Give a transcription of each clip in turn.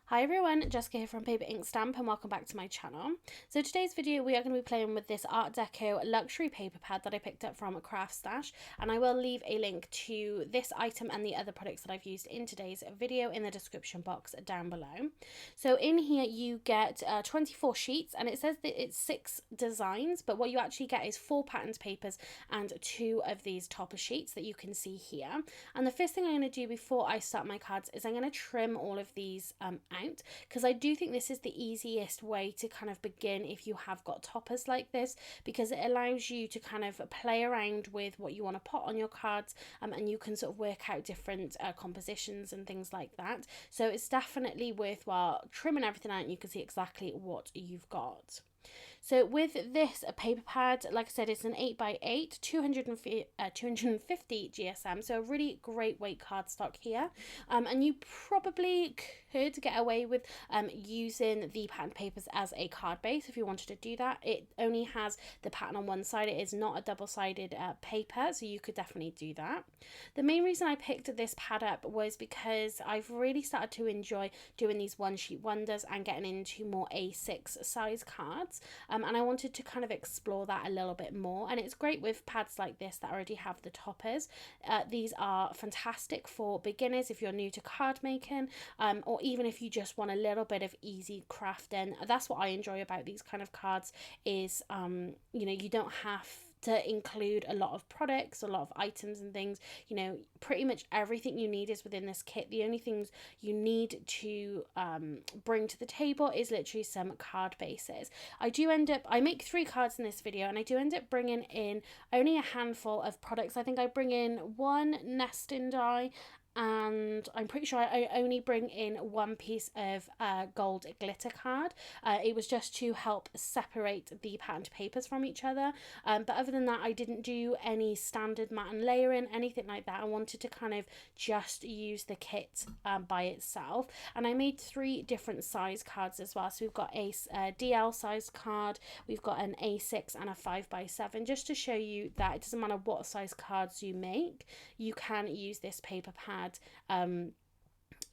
Hi everyone, Jessica here from Paper Ink Stamp and welcome back to my channel. So today's video we are going to be playing with this Art Deco luxury paper pad that I picked up from a craft stash, and I will leave a link to this item and the other products that I've used in today's video in the description box down below. So in here you get 24 sheets, and it says that it's 6 designs, but what you actually get is 4 patterned papers and 2 of these topper sheets that you can see here. And the first thing I'm going to do before I start my cards is I'm going to trim all of these out, because I do think this is the easiest way to kind of begin if you have got toppers like this, because it allows you to kind of play around with what you want to put on your cards, and you can sort of work out different compositions and things like that. So it's definitely worthwhile trimming everything out and you can see exactly what you've got. So with this paper pad, like I said, it's an 8x8, 250 GSM, so a really great weight cardstock here. And you probably could get away with using the pattern papers as a card base if you wanted to do that. It only has the pattern on one side, it is not a double-sided paper, so you could definitely do that. The main reason I picked this pad up was because I've really started to enjoy doing these one sheet wonders and getting into more A6 size cards. And I wanted to kind of explore that a little bit more, and it's great with pads like this that already have the toppers. These are fantastic for beginners if you're new to card making, or even if you just want a little bit of easy crafting. That's what I enjoy about these kind of cards is you know, you don't have to include a lot of products, a lot of items and things. You know, pretty much everything you need is within this kit. The only things you need to bring to the table is literally some card bases. I make 3 cards in this video, and I do end up bringing in only a handful of products. I think I bring in 1 nesting die, and I'm pretty sure I only bring in 1 piece of gold glitter card. It was just to help separate the patterned papers from each other, but other than that I didn't do any standard matte and layering, anything like that. I wanted to kind of just use the kit by itself, and I made 3 different size cards as well. So we've got a DL size card, we've got an A6 and a 5x7, just to show you that it doesn't matter what size cards you make, you can use this paper pad,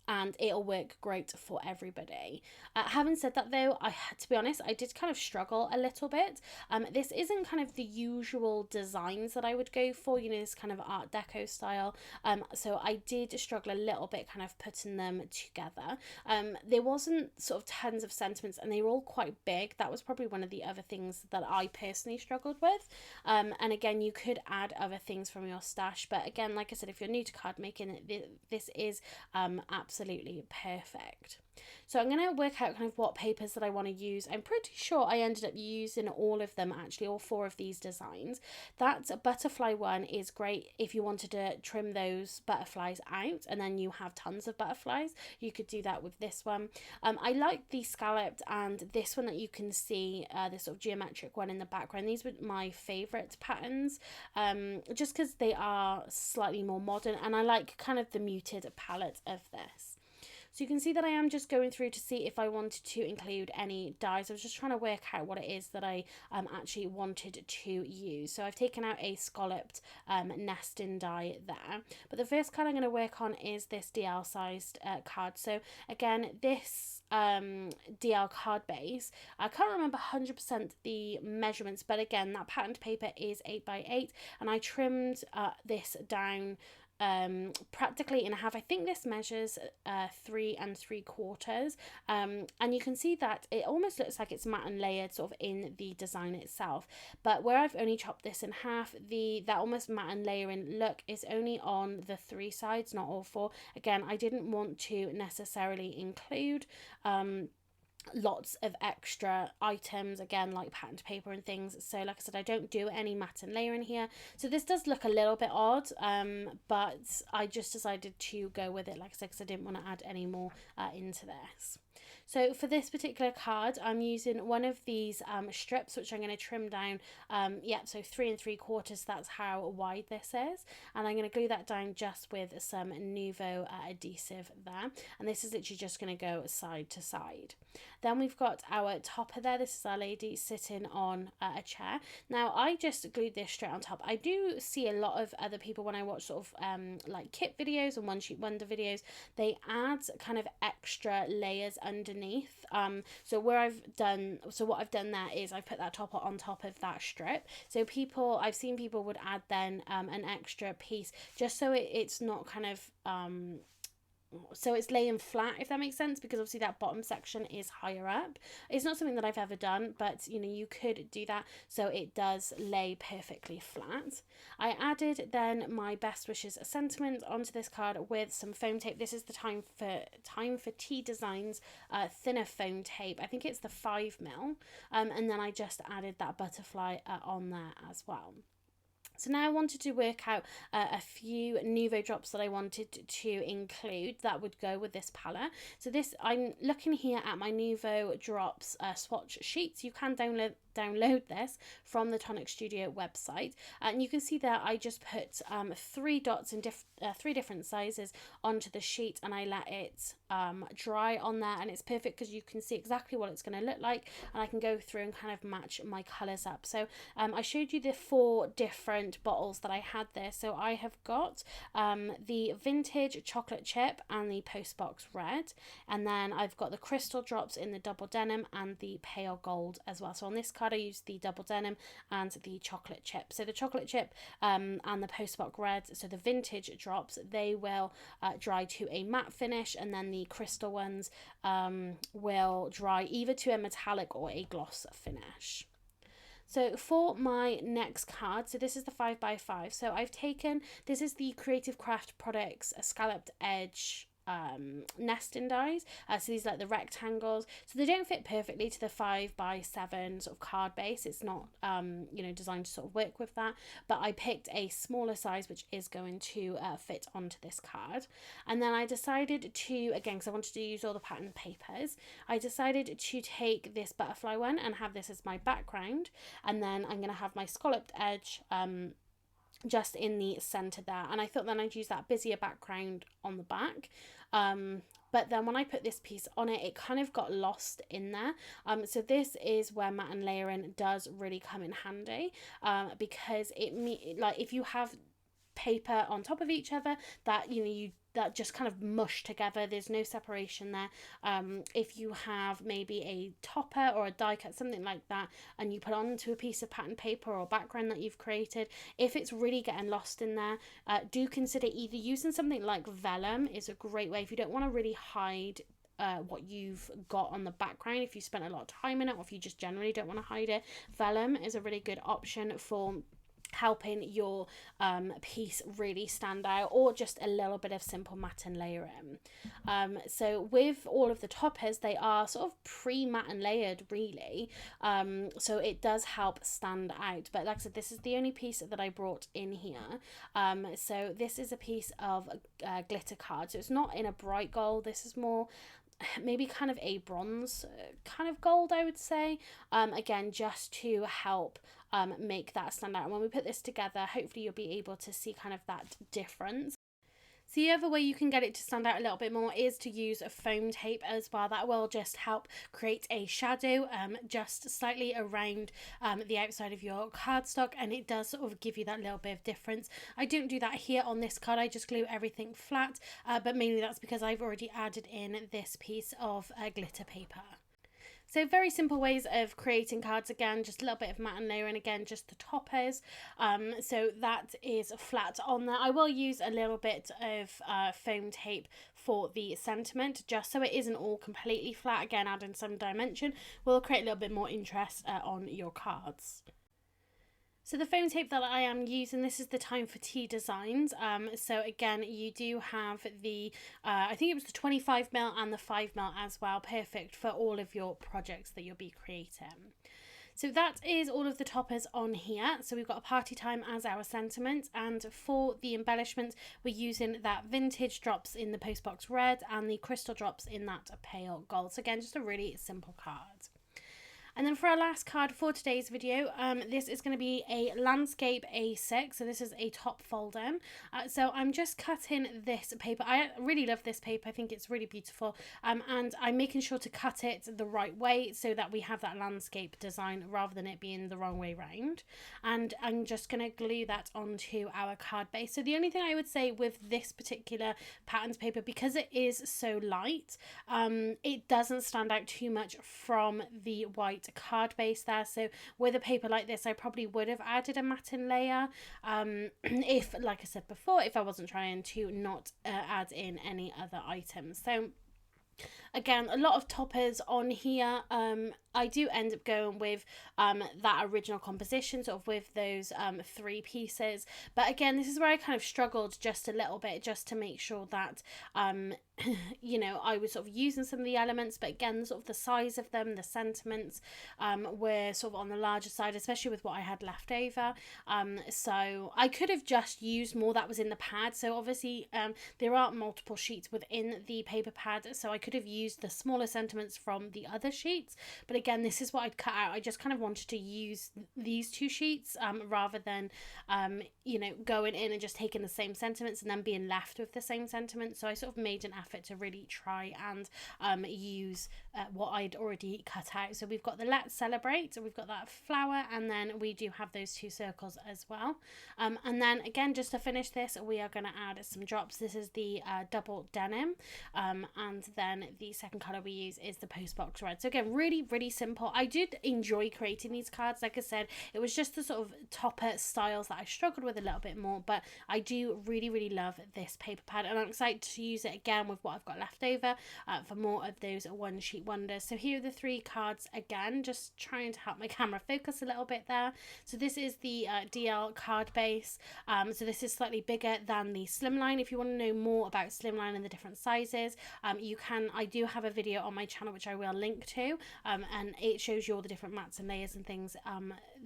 and it'll work great for everybody. Having said that though, to be honest, I did kind of struggle a little bit. This isn't kind of the usual designs that I would go for, you know, this kind of Art Deco style. So I did struggle a little bit kind of putting them together. There wasn't sort of tons of sentiments, and they were all quite big. That was probably one of the other things that I personally struggled with. And again, you could add other things from your stash, but again, like I said, if you're new to card making, this is absolutely perfect. So I'm going to work out kind of what papers that I want to use. I'm pretty sure I ended up using all of them, actually, all 4 of these designs. That butterfly one is great if you wanted to trim those butterflies out and then you have tons of butterflies. You could do that with this one. I like the scalloped and this one that you can see, this sort of geometric one in the background. These were my favourite patterns, just because they are slightly more modern, and I like kind of the muted palette of this. So you can see that I am just going through to see if I wanted to include any dies. I was just trying to work out what it is that I actually wanted to use. So I've taken out a scalloped nesting die there. But the first card I'm going to work on is this DL sized card. So again, this DL card base, I can't remember 100% the measurements, but again, that patterned paper is 8x8, and I trimmed this down practically in half. I think this measures 3 3/4, and you can see that it almost looks like it's matte and layered sort of in the design itself, but where I've only chopped this in half, that almost matte and layering look is only on the 3 sides, not all 4. Again, I didn't want to necessarily include lots of extra items, again, like patterned paper and things. So like I said, I don't do any matte and layering here, so this does look a little bit odd, but I just decided to go with it, like I said, because I didn't want to add any more into this. So for this particular card, I'm using one of these strips, which I'm going to trim down, so 3 3/4, that's how wide this is, and I'm going to glue that down just with some Nuvo adhesive there, and this is literally just going to go side to side. Then we've got our topper there. This is our lady sitting on a chair. Now I just glued this straight on top. I do see a lot of other people when I watch sort of like kit videos and one sheet wonder videos, they add kind of extra layers underneath. So what I've done there is I put that topper on top of that strip. So I've seen people would add then an extra piece just so it's not kind of so it's laying flat, if that makes sense, because obviously that bottom section is higher up. It's not something that I've ever done, but you know, you could do that so it does lay perfectly flat. I added then my best wishes sentiment onto this card with some foam tape. This is the Time for Tea Designs thinner foam tape. I think it's the 5mm, and then I just added that butterfly on there as well. So now I wanted to work out a few Nuvo drops that I wanted to include that would go with this palette. So I'm looking here at my Nuvo drops swatch sheets. You can download this from the Tonic Studio website, and you can see there I just put 3 dots in 3 different sizes onto the sheet, and I let it dry on there, and it's perfect because you can see exactly what it's going to look like, and I can go through and kind of match my colours up. So I showed you the 4 different bottles that I had there. So I have got the vintage chocolate chip and the Postbox red, and then I've got the crystal drops in the double denim and the pale gold as well. So on this card I used the double denim and the chocolate chip. So the chocolate chip and the Postbox red, so the vintage drops, they will dry to a matte finish, and then the crystal ones will dry either to a metallic or a gloss finish. So for my next card, so this is the 5x5. So I've taken, this is the Creative Craft Products Scalloped Edge nesting dies. So these are like the rectangles, so they don't fit perfectly to the 5x7 sort of card base. It's not you know, designed to sort of work with that, but I picked a smaller size which is going to fit onto this card. And then I decided to, again, because I wanted to use all the pattern papers, I decided to take this butterfly one and have this as my background, and then I'm going to have my scalloped edge just in the center there, and I thought then I'd use that busier background on the back. But then when I put this piece on it, it kind of got lost in there. So this is where matte and layering does really come in handy, because like if you have paper on top of each other that that just kind of mush together, there's no separation there. If you have maybe a topper or a die cut, something like that, and you put onto a piece of pattern paper or background that you've created, if it's really getting lost in there, do consider either using something like vellum is a great way if you don't want to really hide what you've got on the background, if you spent a lot of time in it, or if you just generally don't want to hide it. Vellum is a really good option for helping your piece really stand out, or just a little bit of simple matte and layering. So with all of the toppers, they are sort of pre-matte and layered really, so it does help stand out. But like I said, this is the only piece that I brought in here. So this is a piece of glitter card, so it's not in a bright gold, this is more maybe kind of a bronze kind of gold, I would say, again just to help make that stand out. And when we put this together, hopefully you'll be able to see kind of that difference. So the other way you can get it to stand out a little bit more is to use a foam tape as well. That will just help create a shadow just slightly around the outside of your cardstock, and it does sort of give you that little bit of difference. I don't do that here on this card, I just glue everything flat, but mainly that's because I've already added in this piece of glitter paper. So very simple ways of creating cards, again just a little bit of matte and layering, again just the toppers. So that is flat on there. I will use a little bit of foam tape for the sentiment just so it isn't all completely flat. Again, adding some dimension will create a little bit more interest on your cards. So the foam tape that I am using, this is the Time for Tea Designs. So again, you do have the, I think it was the 25mm and the 5mm as well, perfect for all of your projects that you'll be creating. So that is all of the toppers on here. So we've got a party time as our sentiment, and for the embellishments, we're using that vintage drops in the Postbox red and the crystal drops in that pale gold. So again, just a really simple card. And then for our last card for today's video, this is going to be a landscape A6. So this is a top fold in. So I'm just cutting this paper. I really love this paper. I think it's really beautiful. And I'm making sure to cut it the right way so that we have that landscape design rather than it being the wrong way round. And I'm just going to glue that onto our card base. So the only thing I would say with this particular patterns paper, because it is so light, it doesn't stand out too much from the white card base there. So with a paper like this, I probably would have added a matting layer if, like I said before, if I wasn't trying to not add in any other items. So again, a lot of toppers on here. I do end up going with that original composition, sort of with those 3 pieces. But again, this is where I kind of struggled just a little bit, just to make sure that you know, I was sort of using some of the elements, but again, sort of the size of them, the sentiments were sort of on the larger side, especially with what I had left over. So I could have just used more that was in the pad. So obviously there are multiple sheets within the paper pad, so I could have used the smaller sentiments from the other sheets. But again, this is what I'd cut out. I just kind of wanted to use these 2 sheets rather than you know, going in and just taking the same sentiments and then being left with the same sentiments. So I sort of made an effort to really try and use what I'd already cut out. So we've got the Let's Celebrate, so we've got that flower, and then we do have those 2 circles as well. And then again, just to finish this, we are going to add some drops. This is the double denim, and then the second colour we use is the Postbox red. So again, really simple. I did enjoy creating these cards. Like I said, it was just the sort of topper styles that I struggled with a little bit more, but I do really love this paper pad, and I'm excited to use it again with what I've got left over for more of those one sheet wonders. So here are the 3 cards again, just trying to help my camera focus a little bit there. So this is the DL card base. So this is slightly bigger than the slimline. If you want to know more about slimline and the different sizes, you can. I do have a video on my channel which I will link to, and it shows you all the different mats and layers and things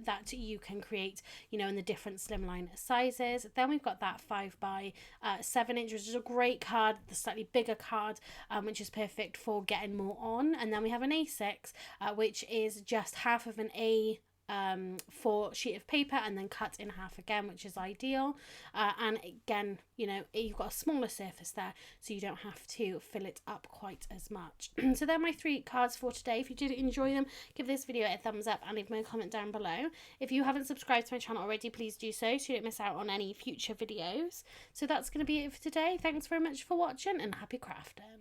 that you can create, you know, in the different slimline sizes. Then we've got that 5x7 inch, which is a great card, the slightly bigger card, which is perfect for getting more on. And then we have an A6, which is just half of an A4 sheet of paper and then cut in half again, which is ideal. And again, you know, you've got a smaller surface there, so you don't have to fill it up quite as much. So they're my 3 cards for today. If you did enjoy them, give this video a thumbs up and leave me a comment down below. If you haven't subscribed to my channel already, please do so you don't miss out on any future videos. So that's going to be it for today. Thanks very much for watching, and happy crafting.